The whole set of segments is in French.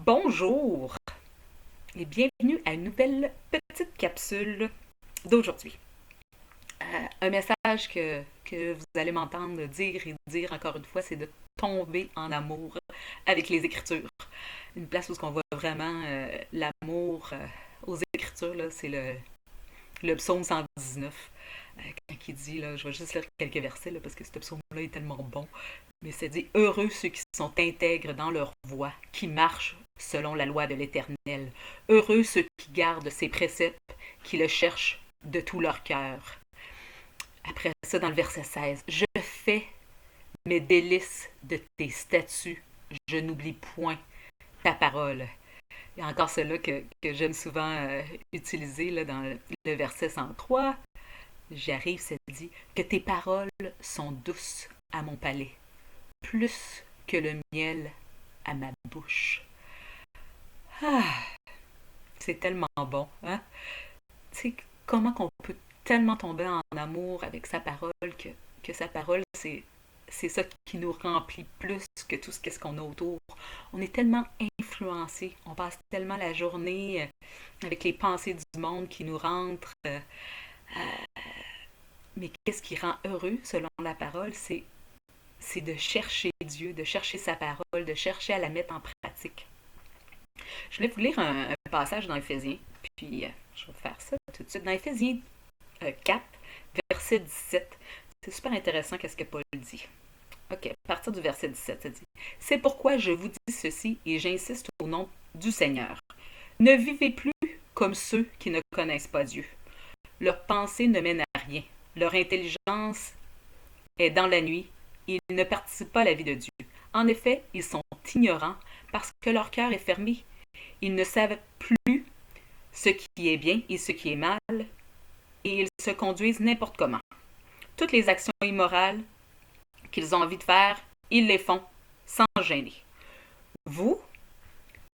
Bonjour et bienvenue à une nouvelle petite capsule d'aujourd'hui. Un message que vous allez m'entendre dire et dire encore une fois, c'est de tomber en amour avec les Écritures. Une place où on voit vraiment l'amour aux Écritures, là, c'est le psaume 119. Quand il dit, là, je vais juste lire quelques versets là, parce que ce psaume-là est tellement bon. Mais ça dit: Heureux ceux qui sont intègres dans leur voie, qui marchent selon la loi de l'Éternel. Heureux ceux qui gardent ses préceptes, qui le cherchent de tout leur cœur. Après ça, dans le verset 16, je fais mes délices de tes statuts, je n'oublie point ta parole. Il y a encore cela que j'aime souvent utiliser là, dans le verset 103. J'arrive, ça dit que tes paroles sont douces à mon palais, plus que le miel à ma bouche. Ah, c'est tellement bon, hein? Tu sais, comment qu'on peut tellement tomber en amour avec sa parole que sa parole, c'est ça qui nous remplit plus que tout ce qu'on a autour. On est tellement influencé, on passe tellement la journée avec les pensées du monde qui nous rentrent. Mais qu'est-ce qui rend heureux, selon la parole, c'est de chercher Dieu, de chercher sa parole, de chercher à la mettre en pratique. Je voulais vous lire un passage dans Éphésiens, puis je vais faire ça tout de suite. Dans Éphésiens 4, verset 17, c'est super intéressant qu'est-ce que Paul dit. Ok, à partir du verset 17, ça dit: C'est pourquoi je vous dis ceci et j'insiste au nom du Seigneur. Ne vivez plus comme ceux qui ne connaissent pas Dieu. Leur pensée ne mène à rien. Leur intelligence est dans la nuit. Ils ne participent pas à la vie de Dieu. En effet, ils sont ignorants parce que leur cœur est fermé. Ils ne savent plus ce qui est bien et ce qui est mal, et ils se conduisent n'importe comment. Toutes les actions immorales qu'ils ont envie de faire, ils les font sans gêner. Vous,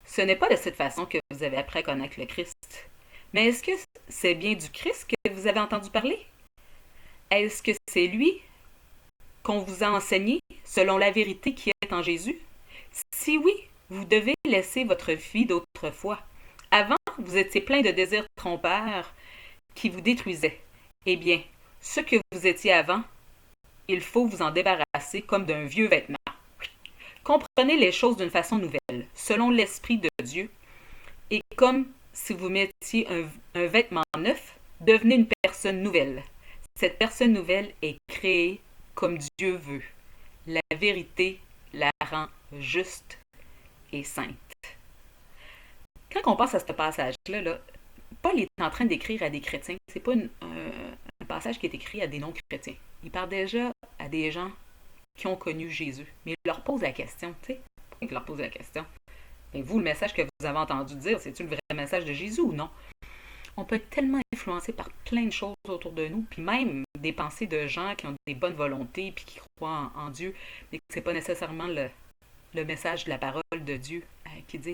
ce n'est pas de cette façon que vous avez appris à connaître le Christ. Mais est-ce que c'est bien du Christ que vous avez entendu parler? Est-ce que c'est lui qu'on vous a enseigné selon la vérité qui est en Jésus? Si oui, vous devez laisser votre vie d'autrefois. Avant, vous étiez plein de désirs trompeurs qui vous détruisaient. Eh bien, ce que vous étiez avant, il faut vous en débarrasser comme d'un vieux vêtement. Comprenez les choses d'une façon nouvelle, selon l'Esprit de Dieu, et comme si vous mettiez un vêtement neuf, devenez une personne nouvelle. Cette personne nouvelle est créée comme Dieu veut. La vérité la rend juste et sainte. Quand on passe à ce passage-là, là, Paul est en train d'écrire à des chrétiens. C'est pas un passage qui est écrit à des non-chrétiens. Il parle déjà à des gens qui ont connu Jésus. Mais il leur pose la question, tu sais. Pourquoi il leur pose la question? Et vous, le message que vous avez entendu dire, c'est-tu le vrai message de Jésus ou non? On peut être tellement influencé par plein de choses autour de nous, puis même des pensées de gens qui ont des bonnes volontés, puis qui croient en Dieu, mais que c'est pas nécessairement le message de la parole de Dieu qui disent.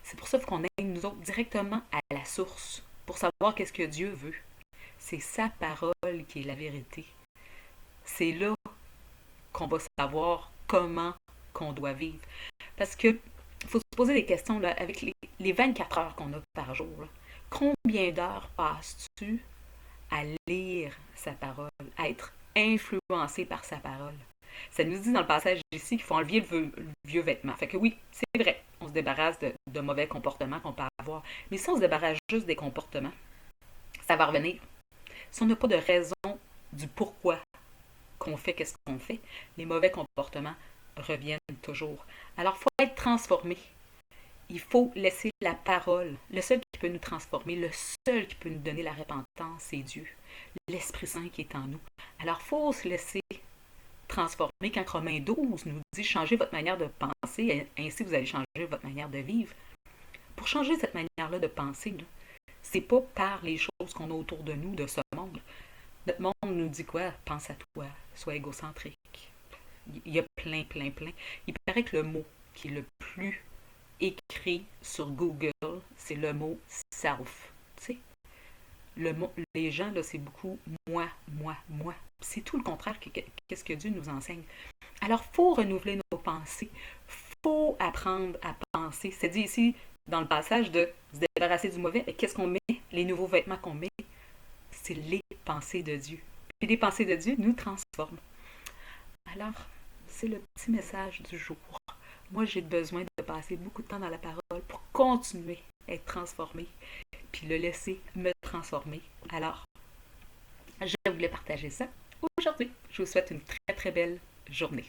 C'est pour ça qu'on aime nous autres directement à la source, pour savoir qu'est-ce que Dieu veut. C'est sa parole qui est la vérité. C'est là qu'on va savoir comment qu'on doit vivre. Parce que faut se poser des questions là, avec les 24 heures qu'on a par jour. Là. Combien d'heures passes-tu à lire sa parole, à être influencé par sa parole? Ça nous dit dans le passage ici qu'il faut enlever le vieux vêtement. Fait que oui, c'est vrai, on se débarrasse de mauvais comportements qu'on peut avoir. Mais si on se débarrasse juste des comportements, ça va revenir. Si on n'a pas de raison du pourquoi qu'on fait qu'est-ce qu'on fait, les mauvais comportements reviennent toujours. Alors, il faut être transformé. Il faut laisser la parole. Le seul qui peut nous transformer, le seul qui peut nous donner la repentance, c'est Dieu. L'Esprit Saint qui est en nous. Alors, il faut se laisser transformer quand Romains 12 nous dit: changez votre manière de penser, ainsi vous allez changer votre manière de vivre. Pour changer cette manière-là de penser, là, c'est pas par les choses qu'on a autour de nous, de ce monde. Notre monde nous dit quoi? Pense à toi, sois égocentrique. Il y a plein, plein, plein. Il paraît que le mot qui est le plus écrit sur Google, c'est le mot self. Tu sais, les gens, là, c'est beaucoup moi, moi, moi. C'est tout le contraire qu'est-ce que Dieu nous enseigne. Alors, il faut renouveler nos pensées. faut apprendre à penser. C'est dit ici, dans le passage de se débarrasser du mauvais, mais qu'est-ce qu'on met? Les nouveaux vêtements qu'on met, c'est les pensées de Dieu. Puis les pensées de Dieu nous transforment. Alors, c'est le petit message du jour. Moi, j'ai besoin de passer beaucoup de temps dans la parole pour continuer à être transformé, puis le laisser me transformer. Alors, je voulais partager ça aujourd'hui. Je vous souhaite une très très belle journée.